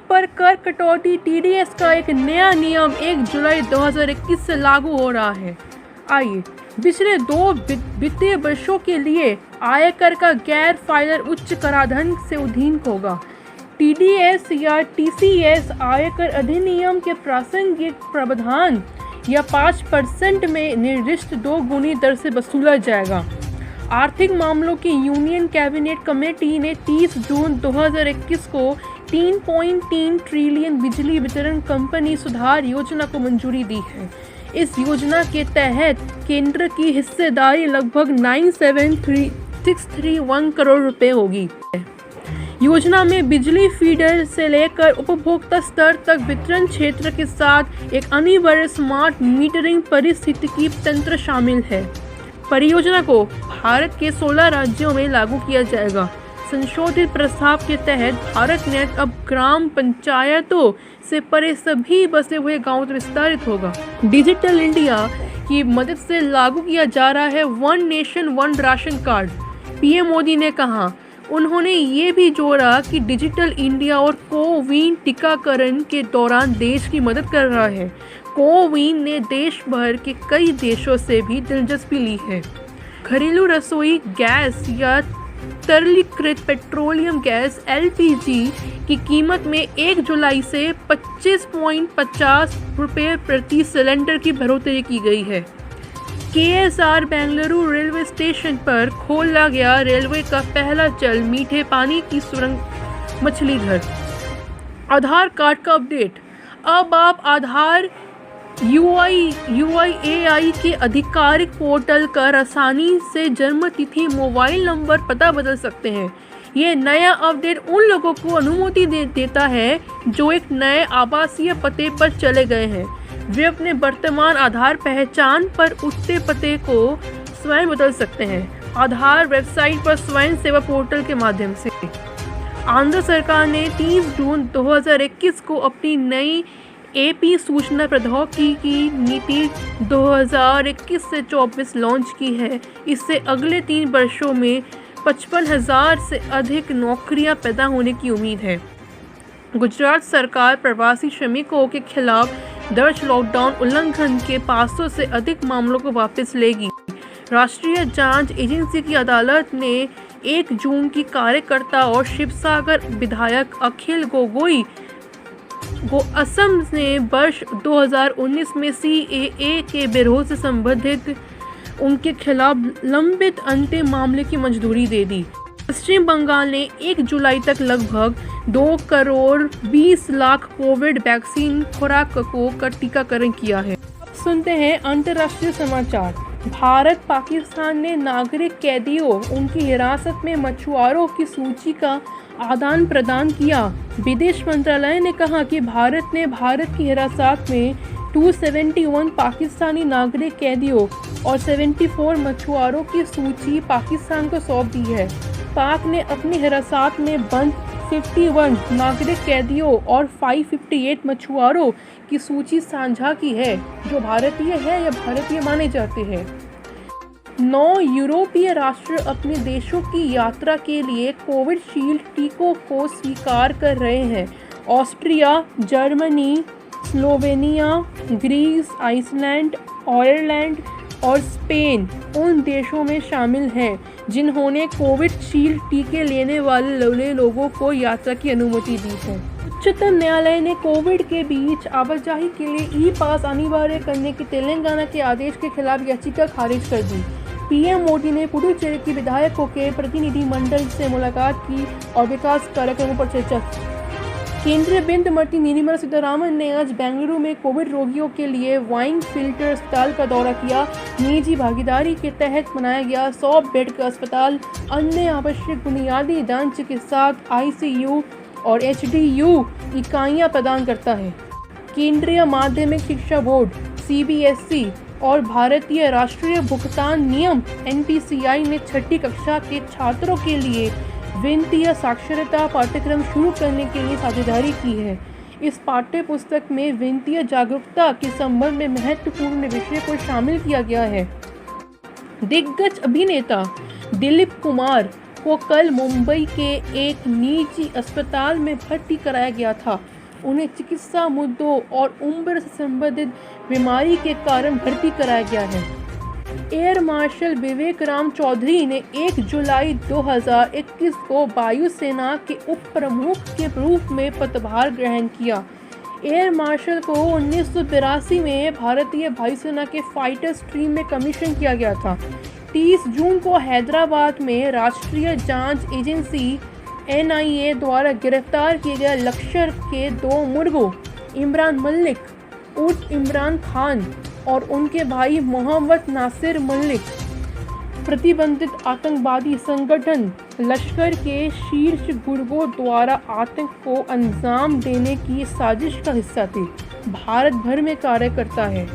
पर कर कटौती टीडीएस का एक नया नियम 1 जुलाई 2021 से लागू हो रहा है। आइए, पिछले 2 वित्तीय वर्षों के लिए आयकर का गैर फाइलर उच्च कराधान से अधीन होगा। टीडीएस या टीसीएस आयकर अधिनियम के प्रासंगिक प्रावधान या 5% में निर्दिष्ट 2 गुनी दर से वसूला जाएगा। आर्थिक मामलों की यूनियन कैबिनेट कमेटी ने 30 जून 2021 को 3.3 ट्रिलियन बिजली वितरण कंपनी सुधार योजना को मंजूरी दी है। इस योजना के तहत केंद्र की हिस्सेदारी लगभग 9,631 करोड़ रुपए होगी। योजना में बिजली फीडर से लेकर उपभोक्ता स्तर तक वितरण क्षेत्र के साथ एक अनिवार्य स्मार्ट मीटरिंग पारिस्थितिकी तंत्र शामिल है। परियोजना को भारत के 16 राज्यों में लागू किया जाएगा। संशोधित प्रस्ताव के तहत भारत नेट अब ग्राम पंचायतों से परे सभी बसे हुए गांवों तक विस्तारित होगा। डिजिटल इंडिया की मदद से लागू किया जा रहा है one nation one ration card. PM Modi ने कहा। उन्होंने ये भी जोड़ा कि डिजिटल इंडिया और कोविन टीकाकरण के दौरान देश की मदद कर रहा है। कोविन ने देश भर के कई देशों से भी दिलचस्पी ली है। घरेलू रसोई गैस या तरलीकृत पेट्रोलियम गैस एलपीजी की कीमत में 1 जुलाई से 25.50 रुपये प्रति सिलेंडर की बढ़ोतरी की गई है। केएसआर बेंगलुरु रेलवे स्टेशन पर खोला गया रेलवे का पहला जल मीठे पानी की सुरंग मछली घर। आधार कार्ड का अपडेट। अब आप आधार UIAI के आधिकारिक पोर्टल कर आसानी से जन्म तिथि, मोबाइल नंबर, पता बदल सकते हैं। ये नया अपडेट उन लोगों को अनुमति देता है जो एक नए आवासीय पते पर चले गए हैं। वे अपने वर्तमान आधार पहचान पर उठते पते को स्वयं बदल सकते हैं। आधार वेबसाइट पर स्वयं सेवा पोर्टल के माध्यम से। आंध्र सरकार ने 30 जून 2021 को अपनी नई एपी सूचना प्रौद्योगिकी नीति 2021 से 24 लॉन्च की है। इससे अगले 3 वर्षों में 55,000 से अधिक नौकरियां पैदा होने की उम्मीद है। गुजरात सरकार प्रवासी श्रमिकों के खिलाफ दर्ज लॉकडाउन उल्लंघन के 500 से अधिक मामलों को वापस लेगी। राष्ट्रीय जांच एजेंसी की अदालत ने 1 जून की कार्यकर्ता और शिवसागर विधायक अखिल गोगोई को असम ने वर्ष 2019 में CAA के विरोध से संबंधित उनके खिलाफ लंबित अंतिम मामले की मंजूरी दे दी। पश्चिम बंगाल ने 1 जुलाई तक लगभग 2 करोड़ 20 लाख कोविड वैक्सीन खुराकों का टीकाकरण किया है। सुनते हैं अंतर्राष्ट्रीय समाचार। भारत पाकिस्तान ने नागरिक कैदियों, उनकी हिरासत में मछुआरों की सूची का आदान प्रदान किया। विदेश मंत्रालय ने कहा कि भारत ने भारत की हिरासत में 271 पाकिस्तानी नागरिक कैदियों और 74 मछुआरों की सूची पाकिस्तान को सौंप दी है। पाक ने अपनी हिरासत में बंद 51 नागरिक कैदियों और 558 मछुआरों की सूची साझा की है, जो भारतीय है या भारतीय माने जाते हैं। 9 यूरोपीय राष्ट्र अपने देशों की यात्रा के लिए कोविशील्ड टीकों को स्वीकार कर रहे हैं। Austria, Germany, Slovenia, Greece, Iceland, Ireland और स्पेन उन देशों में शामिल हैं जिन्होंने कोविशील्ड टीके लेने वाले लोगों को यात्रा की अनुमति दी है। उच्चतम न्यायालय ने कोविड के बीच आवाजाही के लिए ई-पास अनिवार्य करने के तेलंगाना के आदेश के खिलाफ याचिका खारिज कर दी। पीएम मोदी ने पुडुचेरी के विधायकों के प्रतिनिधिमंडल से मुलाकात की और विकास कार्यक्रमों पर चर्चा की। केंद्रीय वित्त मंत्री निर्मला सीतारामन ने आज बेंगलुरु में कोविड रोगियों के लिए वाइन फिल्टर अस्पताल का दौरा किया। निजी भागीदारी के तहत बनाया गया 100 बेड का अस्पताल अन्य आवश्यक बुनियादी ढांचे के साथ ICU और HDU इकाइयां प्रदान करता है। केंद्रीय माध्यमिक शिक्षा बोर्ड CBSE और भारतीय राष्ट्रीय भुगतान नियम NPCI ने 6ठी कक्षा के छात्रों के लिए वित्तीय साक्षरता पाठ्यक्रम शुरू करने के लिए साझेदारी की है। इस पाठ्य पुस्तक में वित्तीय जागरूकता के संबंध में महत्वपूर्ण विषय को शामिल किया गया है। दिग्गज अभिनेता दिलीप कुमार को कल मुंबई के एक निजी अस्पताल में भर्ती कराया गया था। उन्हें चिकित्सा मुद्दों और उम्र से संबंधित बीमारी के कारण भर्ती कराया गया है। एयर मार्शल विवेक राम चौधरी ने 1 जुलाई 2021 को वायुसेना के उप प्रमुख के रूप में पदभार ग्रहण किया। एयर मार्शल को 1982 में भारतीय वायुसेना के फाइटर स्ट्रीम में कमीशन किया गया था। 30 जून को हैदराबाद में राष्ट्रीय जांच एजेंसी NIA द्वारा गिरफ्तार किए गए लश्कर के 2 मुर्गों इमरान मलिक उर्फ इमरान खान और उनके भाई मोहम्मद नासिर मलिक प्रतिबंधित आतंकवादी संगठन लश्कर के शीर्ष गुर्गों द्वारा आतंक को अंजाम देने की साजिश का हिस्सा थे। भारत भर में कार्य करता है।